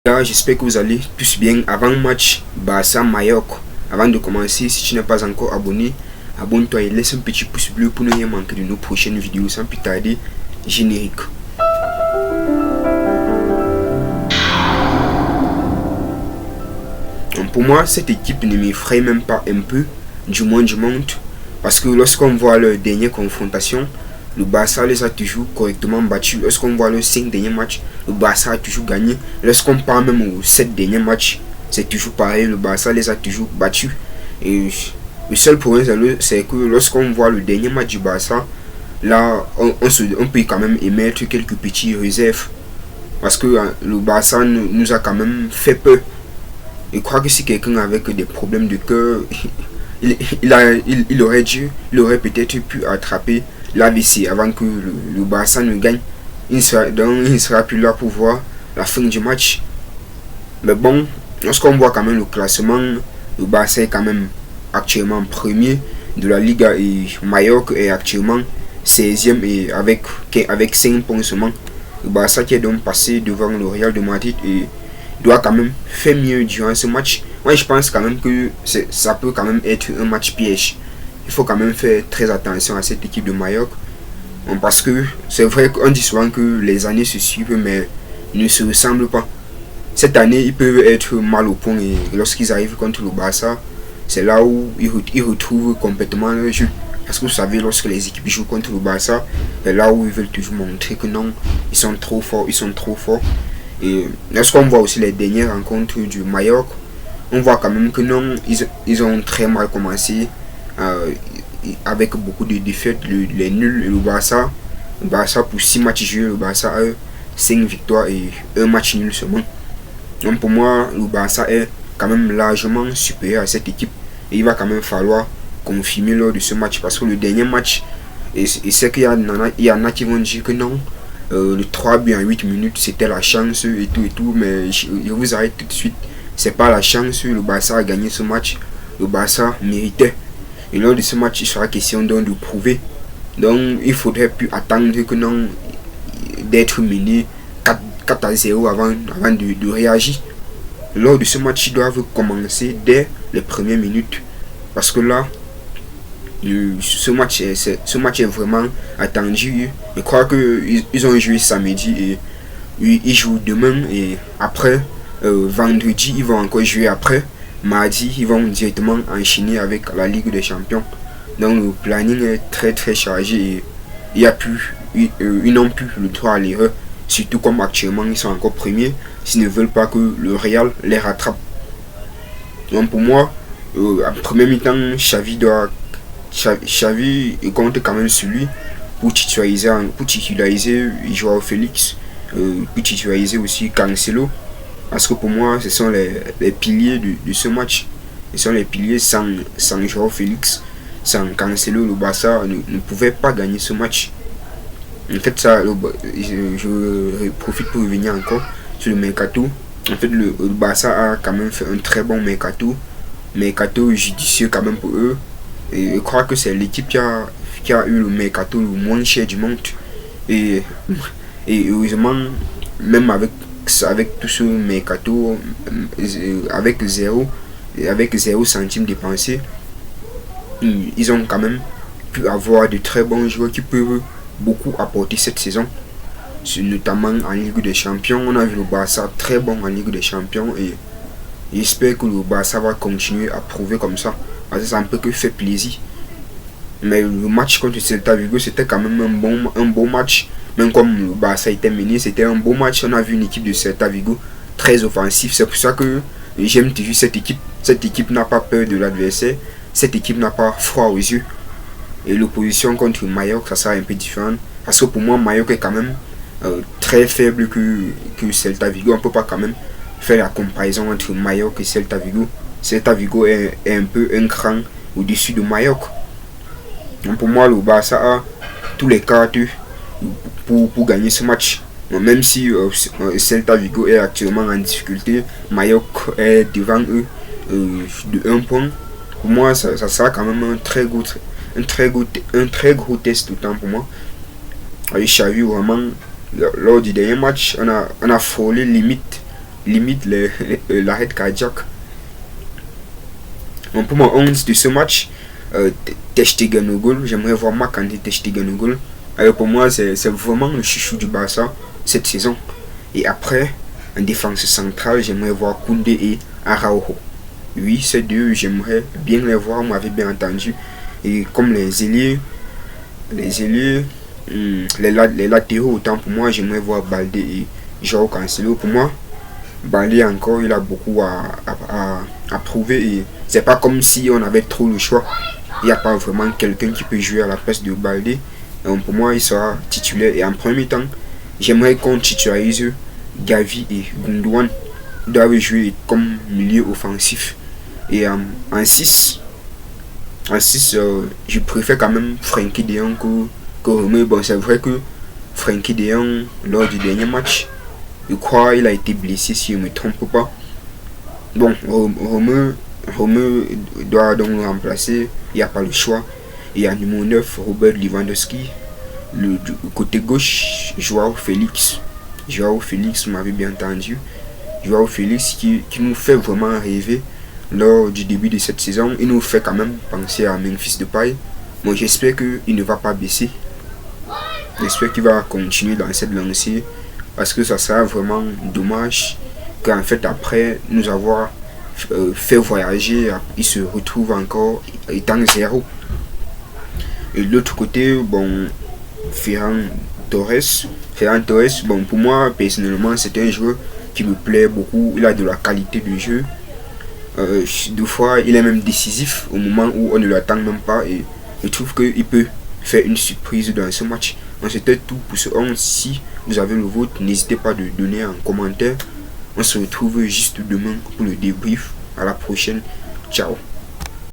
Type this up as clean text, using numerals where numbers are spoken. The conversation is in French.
Là, j'espère que vous allez tous bien. Avant le match Barça-Mallorca, avant de commencer, si tu n'es pas encore abonné, abonne-toi et laisse un petit pouce bleu pour ne rien manquer de nos prochaines vidéos. Sans plus tarder, générique. Donc pour moi, cette équipe ne m'effraie même pas un peu, du moins du monde, parce que lorsqu'on voit leur dernière confrontation, le Barça les a toujours correctement battus. Lorsqu'on voit les 5 derniers matchs, le Barça a toujours gagné. Lorsqu'on part même aux 7 derniers matchs, c'est toujours pareil, le Barça les a toujours battus. Et le seul problème, c'est que lorsqu'on voit le dernier match du Barça, là, on peut quand même émettre quelques petits réserves. Parce que le Barça nous a quand même fait peur. Je crois que si quelqu'un avec des problèmes de cœur, il aurait peut-être pu attraper l'AVC avant que le Barça ne gagne. Il ne sera plus là pour voir la fin du match. Mais bon, lorsqu'on voit quand même le classement, le Barça est quand même actuellement premier de la Liga et Mallorca est actuellement 16e et avec 5 points seulement. Le Barça qui est donc passé devant le Real de Madrid et doit quand même faire mieux durant ce match. Moi je pense quand même que ça peut quand même être un match piège. Il faut quand même faire très attention à cette équipe de Mallorca. Parce que c'est vrai qu'on dit souvent que les années se suivent mais ne se ressemblent pas. Cette année ils peuvent être mal au point et lorsqu'ils arrivent contre le Barça, c'est là où ils retrouvent complètement leur jeu. Parce que vous savez, lorsque les équipes jouent contre le Barça, c'est là où ils veulent toujours montrer que non, ils sont trop forts. Et lorsqu'on voit aussi les dernières rencontres du Mallorca, on voit quand même que non, ils ont très mal commencé avec beaucoup de défaites, les nuls. Et le Barça pour 6 matchs joués, le Barça a 5 victoires et 1 match nul seulement. Donc pour moi, le Barça est quand même largement supérieur à cette équipe. Et il va quand même falloir confirmer lors de ce match parce que le dernier match, et c'est qu'il y en a qui vont dire que non, le 3 buts en 8 minutes c'était la chance et tout, mais je vous arrête tout de suite, c'est pas la chance. Le Barça a gagné ce match, le Barça méritait, et lors de ce match il sera question donc de prouver. Donc il faudrait plus attendre que non, d'être mené 4-0 avant de réagir. Lors de ce match ils doivent commencer dès les premières minutes parce que là ce match est vraiment attendu. Je crois qu'ils ont joué samedi et ils jouent demain et après vendredi ils vont encore jouer, après mardi ils vont directement enchaîner avec la Ligue des Champions. Donc le planning est très chargé et ils n'ont plus le droit à l'erreur, surtout comme actuellement ils sont encore premiers, s'ils ne veulent pas que le Real les rattrape. Donc pour moi, en premier mi-temps, Xavi compte quand même sur lui pour titulariser Joao Félix, pour titulariser aussi Cancelo, parce que pour moi ce sont les piliers de ce match. Ce sont les piliers. Sans Joao Félix, sans Cancelo, le Barça ne pouvait pas gagner ce match. En fait je profite pour revenir encore sur le mercato. En fait le Barça a quand même fait un très bon mercato judicieux quand même pour eux. Et je crois que c'est l'équipe qui a eu le mercato le moins cher du monde. Et heureusement, même avec tout ce mercato, avec 0 centime dépensé, ils ont quand même pu avoir de très bons joueurs qui peuvent beaucoup apporter cette saison. Notamment en Ligue des Champions, on a vu le Barça très bon en Ligue des Champions et j'espère que le Barça va continuer à prouver comme ça. Parce que ça ne peut que faire plaisir. Mais le match contre Celta Vigo c'était quand même un bon match. Même comme le Barça était mené, c'était un beau match. On a vu une équipe de Celta Vigo très offensive. C'est pour ça que j'aime toujours cette équipe. Cette équipe n'a pas peur de l'adversaire. Cette équipe n'a pas froid aux yeux. Et l'opposition contre Mallorca, ça sera un peu différent. Parce que pour moi, Mallorca est quand même très faible que Celta Vigo. On ne peut pas quand même faire la comparaison entre Mallorca et Celta Vigo. Celta Vigo est un peu un cran au-dessus de Mallorca. Donc pour moi, le Barça a tous les cartes pour gagner ce match. Donc même si Celta Vigo est actuellement en difficulté, Mallorca est devant eux de 1 point. Pour moi, ça sera quand même un très gros test autant pour moi. Avec Xavi, vraiment, lors du dernier match, on a frôlé limite limite l'arrêt cardiaque. Bon, pour mon 11 de ce match, Ter Stegen au goal. J'aimerais voir Marc-André Ter Stegen au goal. Alors pour moi, c'est vraiment le chouchou du Barça cette saison. Et après, en défense centrale, j'aimerais voir Koundé et Araujo. Oui, ces deux, j'aimerais bien les voir, vous m'avez bien entendu. Et comme les ailiers, les latéraux, autant pour moi, j'aimerais voir Baldé et Joao Cancelo. Pour moi, Baldé encore, il a beaucoup à prouver. Et c'est pas comme si on avait trop le choix. Il n'y a pas vraiment quelqu'un qui peut jouer à la place de Baldé. Donc pour moi, il sera titulaire. Et en premier temps, j'aimerais qu'on titularise Gavi et Gundogan. Ils doivent jouer comme milieu offensif. Et en 6, je préfère quand même Frenkie de Jong que Romeu. Bon, c'est vrai que Frenkie de Jong, lors du dernier match, je crois qu'il a été blessé si je ne me trompe pas. Bon, Romeu doit donc le remplacer. Il n'y a pas le choix. Et en numéro 9, Robert Lewandowski. Du côté gauche, Joao Félix. Vous m'avez bien entendu. Joao Félix qui nous fait vraiment rêver lors du début de cette saison. Il nous fait quand même penser à Memphis Depay. Moi, j'espère qu'il ne va pas baisser. J'espère qu'il va continuer dans cette lancée. Parce que ça sera vraiment dommage qu'en fait, après nous avoir fait voyager, il se retrouve encore étant zéro. Et de l'autre côté, bon, Ferran Torres, bon, pour moi, personnellement, c'est un joueur qui me plaît beaucoup. Il a de la qualité de jeu. Deux fois, il est même décisif au moment où on ne l'attend même pas. Et je trouve qu'il peut faire une surprise dans ce match. Donc, c'était tout pour ce 11. Si vous avez le vôtre, n'hésitez pas à le donner en commentaire. On se retrouve juste demain pour le débrief. À la prochaine. Ciao.